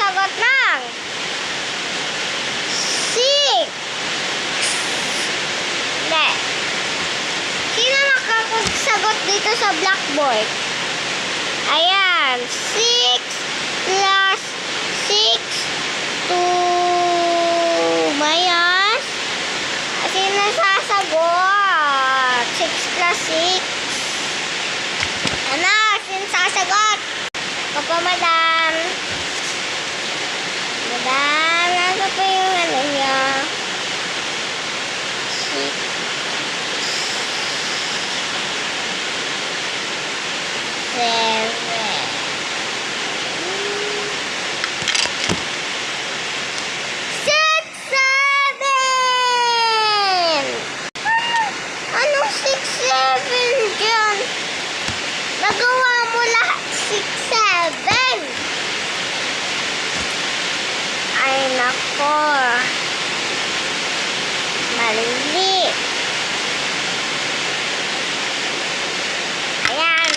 nakakasagot ng 6? Hindi. Sino nakakasagot dito sa blackboard? Ayan. 6 plus 6 2 minus. Sino sasagot? 6 plus 6. Ano? Sino sasagot? Papa, madam. Madam, nasa pa yung ano niya? 6. 7. 6, 7! Anong 6, 7 dyan? Nagawa mo lahat 6, 7. Ay, nako. Mali. Ayan.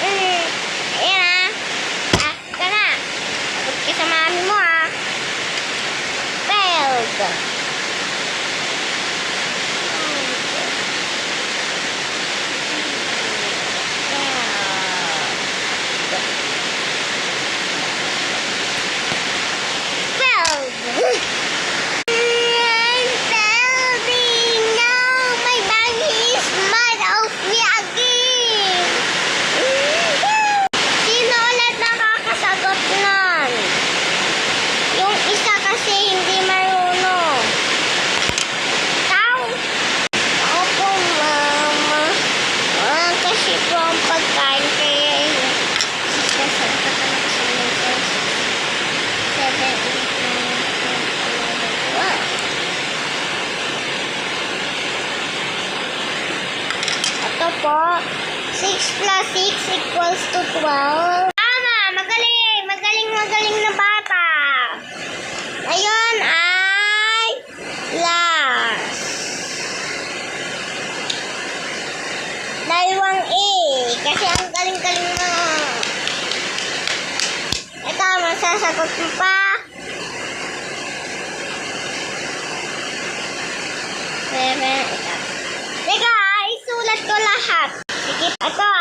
Ayan, ah. Ka na. Sagot ka sa mami mo, ah. Failed. Po, 6 plus 6 equals to 12. Tama! Magaling! Magaling na bata. Ngayon ay last. Dalawang A. Kasi ang galing-galing mo. Ito, masasagot mo pa. 7. Teka, isulat ko lahat. Sige, ito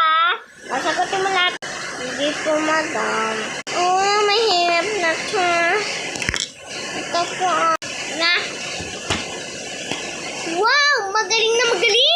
masagutin mo lahat. Sige po, madam. Oh, mahirap na to. Ito po, na. Wow, magaling na magaling.